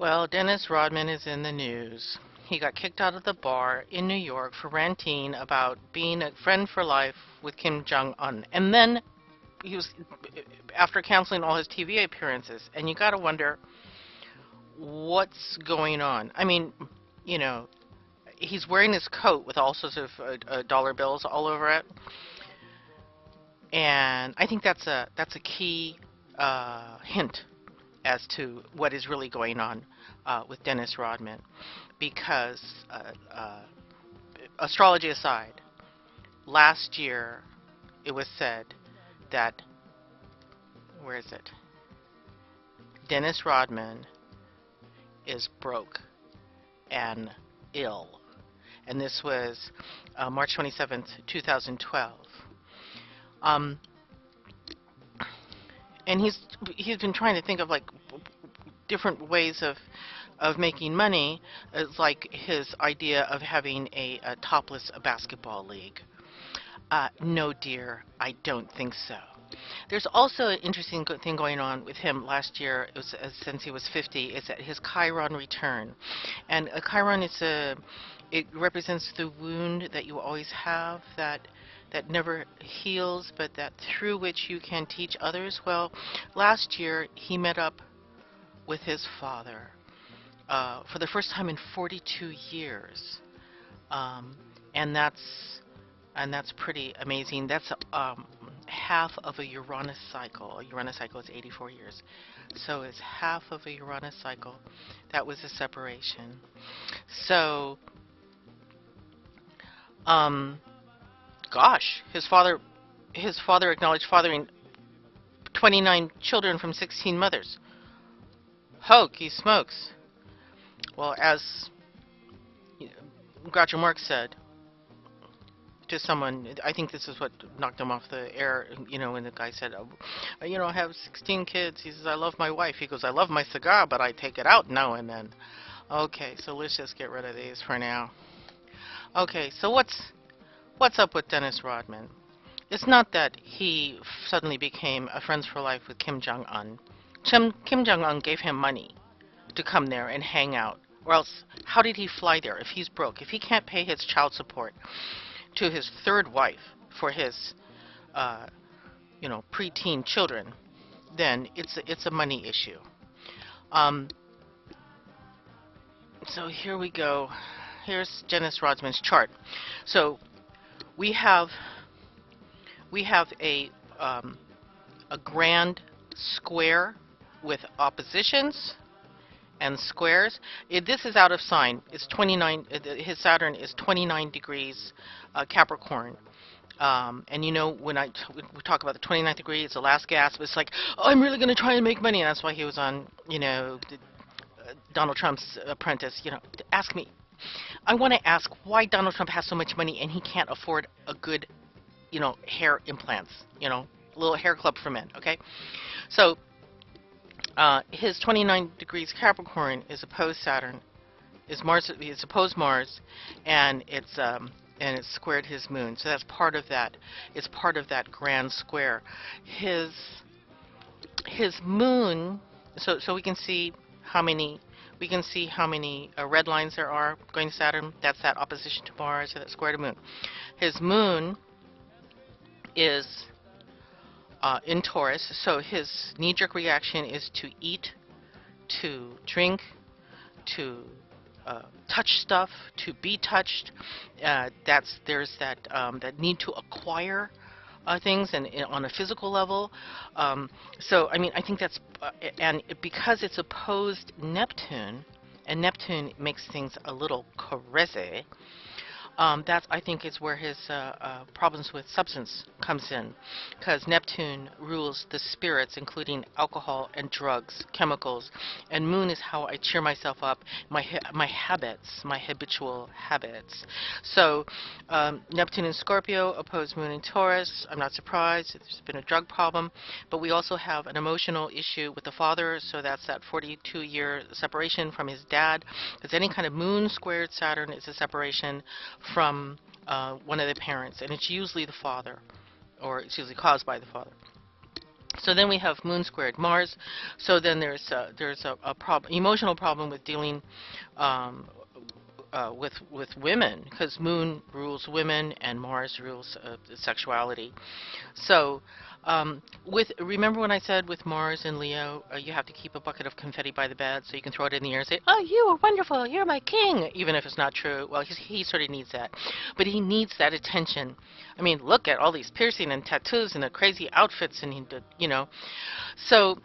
Well, Dennis Rodman is in the news. He got kicked out of the bar in New York for ranting about being a friend for life with Kim Jong-un. And then he was, after canceling all his TV appearances. And you got to wonder what's going on. I mean, you know, he's wearing his coat with all sorts of dollar bills all over it. And I think that's a key hint as to what is really going on with Dennis Rodman, because astrology aside, last year it was said that, where is it? Dennis Rodman is broke and ill, and this was March 27th, 2012. Um, and he's been trying to think of like different ways of making money. It's like his idea of having a topless basketball league. No, dear, I don't think so. There's also an interesting thing going on with him last year, it was, since he was 50, is that his Chiron return. And a Chiron is it represents the wound that you always have, that never heals, but that through which you can teach others. Well, last year he met up with his father for the first time in 42 years, and that's pretty amazing. That's half of a Uranus cycle. A Uranus cycle is 84 years, so it's half of a Uranus cycle. That was a separation. So, gosh, his father acknowledged fathering 29 children from 16 mothers. Hokey smokes. Well, as Groucho Marx said to someone, I think this is what knocked him off the air, when the guy said, I have 16 kids. He says, I love my wife. He goes, I love my cigar, but I take it out now and then. Okay, so let's just get rid of these for now. Okay, so what's up with Dennis Rodman? It's not that he suddenly became a friends for life with Kim Jong-un. Kim Jong-un gave him money to come there and hang out. Or else, how did he fly there if he's broke? If he can't pay his child support to his third wife for his, preteen children, then it's a money issue. So here we go. Here's Dennis Rodman's chart. So we have a grand square with oppositions and squares. This is out of sign. It's 29. His Saturn is 29 degrees Capricorn. And when we talk about the 29th degree, it's the last gasp. It's like, oh, I'm really going to try and make money. And that's why he was on, Donald Trump's Apprentice. Ask me. I want to ask why Donald Trump has so much money and he can't afford a good, hair implants. Little hair club for men. Okay, so his 29 degrees Capricorn is opposed Saturn, is opposed Mars, and it's squared his moon. So that's part of that. It's part of that grand square. His moon. So we can see how many. We can see how many red lines there are going to Saturn. That's that opposition to Mars, so that square to moon. His moon is in Taurus, so his knee-jerk reaction is to eat, to drink, to touch stuff, to be touched. There's that need to acquire things and on a physical level. So I mean, I think that's and because it's opposed Neptune, and Neptune makes things a little crazy. That I think is where his problems with substance comes in, because Neptune rules the spirits, including alcohol and drugs, chemicals, and Moon is how I cheer myself up, my habits, my habitual habits. So Neptune in Scorpio opposed Moon in Taurus. I'm not surprised. There's been a drug problem, but we also have an emotional issue with the father. So that's that 42-year separation from his dad, because any kind of Moon squared Saturn is a separation from one of the parents, and it's usually the father, or it's usually caused by the father. So then we have Moon squared Mars. So then there's a emotional problem with dealing um, with women, because Moon rules women and Mars rules sexuality. So, remember when I said with Mars and Leo, you have to keep a bucket of confetti by the bed so you can throw it in the air and say, "Oh, you are wonderful, you're my king," even if it's not true. Well, he sort of needs that, but he needs that attention. I mean, look at all these piercing and tattoos and the crazy outfits, and so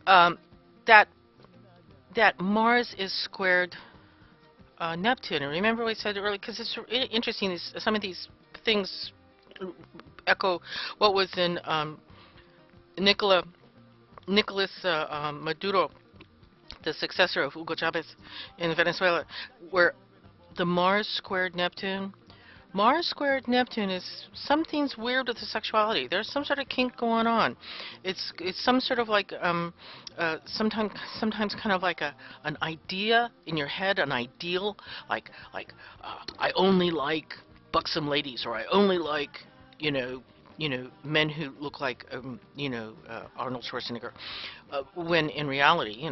um, that that Mars is squared Neptune. And remember we said earlier, because it's interesting, some of these things echo what was in Nicolas Maduro, the successor of Hugo Chavez in Venezuela, where the Mars squared Neptune. Mars squared Neptune is something's weird with the sexuality. There's some sort of kink going on. It's some sort of like sometimes kind of like an idea in your head, an ideal, like I only like buxom ladies, or I only like you know men who look like Arnold Schwarzenegger, when in reality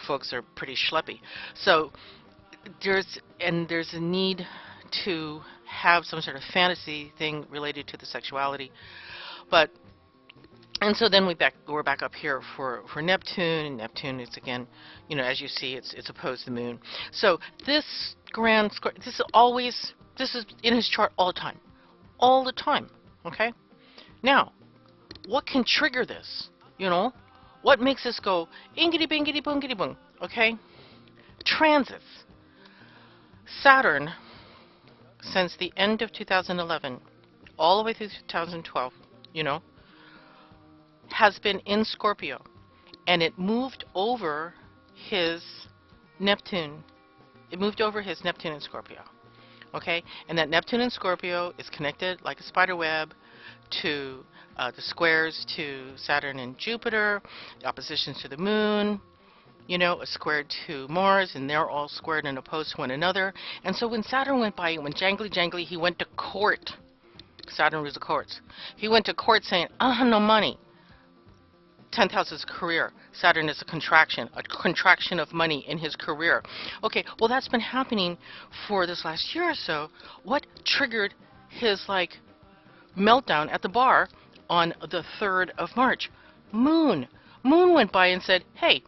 folks are pretty schleppy. So there's a need to have some sort of fantasy thing related to the sexuality, and so then we're back up here for Neptune, and Neptune is again, as you see, it's opposed to the Moon. So this grand square, this is in his chart all the time, okay? Now, what can trigger this? What makes this go ingity bingity boongity boong? Okay, transits. Saturn, since the end of 2011, all the way through 2012, has been in Scorpio, and it moved over his Neptune. It moved over his Neptune in Scorpio. Okay, and that Neptune in Scorpio is connected like a spider web to the squares to Saturn and Jupiter, the oppositions to the Moon, a square to Mars, and they're all squared and opposed to one another. And so when Saturn went by, when jangly, he went to court. Saturn rules the courts. He went to court saying, no money. 10th house is career. Saturn is a contraction of money in his career. Okay, well that's been happening for this last year or so. What triggered his meltdown at the bar on the 3rd of March? Moon. Moon went by and said, hey,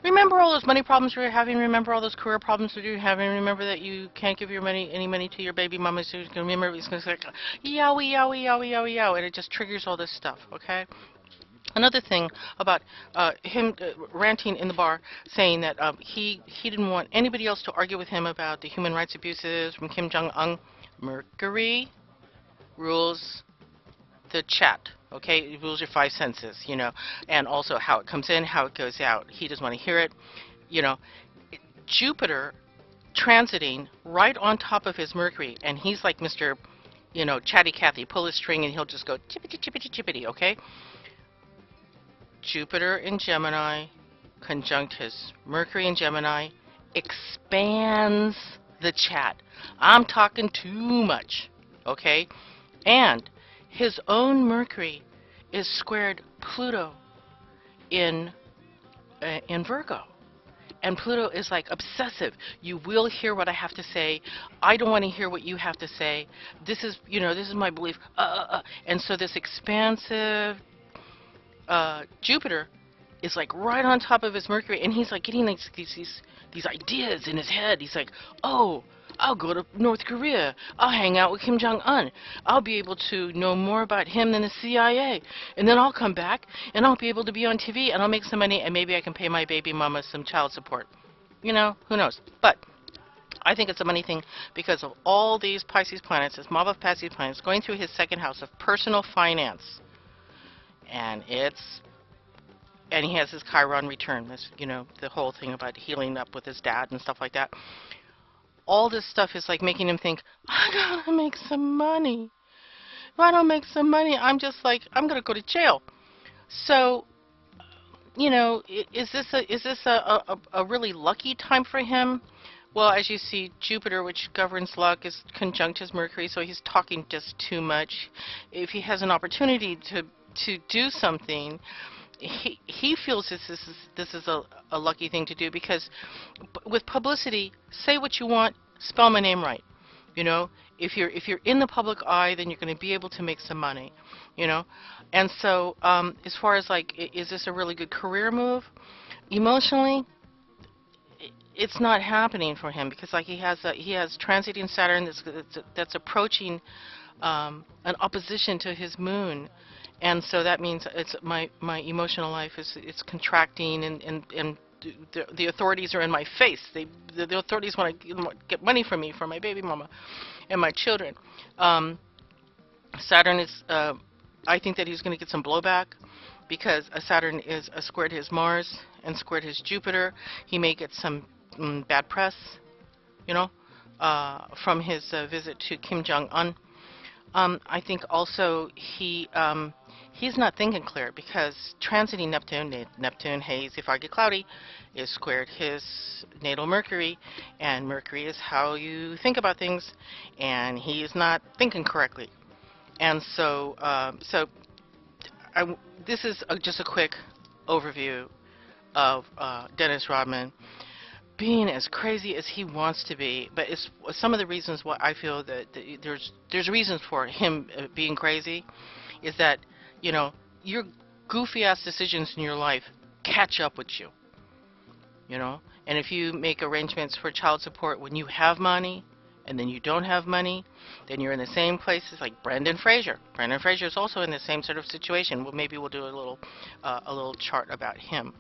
remember all those money problems you were having? Remember all those career problems that you're having? Remember that you can't give any money to your baby mama? So you can remember it's going to say, yowie, yowie, yowie, yowie, yowie, and it just triggers all this stuff, okay? Another thing about him ranting in the bar, saying that he didn't want anybody else to argue with him about the human rights abuses from Kim Jong-un. Mercury rules the chat, okay? It rules your 5 senses, and also how it comes in, how it goes out. He doesn't want to hear it, Jupiter transiting right on top of his Mercury, and he's like Mr., Chatty Cathy, pull his string and he'll just go chippity, chippity, chippity, okay? Jupiter in Gemini, conjunct his Mercury in Gemini, expands the chat. I'm talking too much, okay? And his own Mercury is squared Pluto in Virgo. And Pluto is like obsessive. You will hear what I have to say. I don't want to hear what you have to say. This is my belief. And so this expansive Jupiter is like right on top of his Mercury, and he's like getting these ideas in his head. He's like, oh, I'll go to North Korea. I'll hang out with Kim Jong-un. I'll be able to know more about him than the CIA. And then I'll come back, and I'll be able to be on TV, and I'll make some money, and maybe I can pay my baby mama some child support. Who knows? But I think it's a money thing because of all these Pisces planets, this mob of Pisces planets, going through his 2nd house of personal finance. And he has his Chiron return, this, the whole thing about healing up with his dad and stuff like that. All this stuff is like making him think, I gotta make some money. If I don't make some money, I'm just like, I'm gonna go to jail. So, is this a really lucky time for him? Well, as you see, Jupiter, which governs luck, is conjunct his Mercury, so he's talking just too much. If he has an opportunity to to do something, he feels this is a lucky thing to do because with publicity, say what you want, spell my name right. You know, if you're in the public eye, then you're going to be able to make some money. You know, and so as far as like, is this a really good career move? Emotionally, it's not happening for him because like he has transiting Saturn that's approaching an opposition to his moon, and so that means it's my emotional life is it's contracting, and the authorities are in my face. The authorities want to get money from me for my baby mama and my children. Um, Saturn is I think that he's going to get some blowback because Saturn is squared his Mars and squared his Jupiter. He may get some bad press, you know, from his visit to Kim Jong Un. I think also he's not thinking clear because transiting Neptune, hazy, foggy, cloudy, is squared his natal Mercury, and Mercury is how you think about things, and he is not thinking correctly. And this is just a quick overview of Dennis Rodman being as crazy as he wants to be, but it's some of the reasons why I feel that there's reasons for him being crazy, is that your goofy ass decisions in your life catch up with you, and if you make arrangements for child support when you have money and then you don't have money, then you're in the same place as like Brendan Fraser. Brendan Fraser is also in the same sort of situation. Well, maybe we'll do a little chart about him.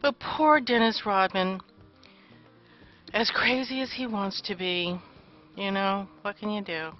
But poor Dennis Rodman, as crazy as he wants to be, what can you do?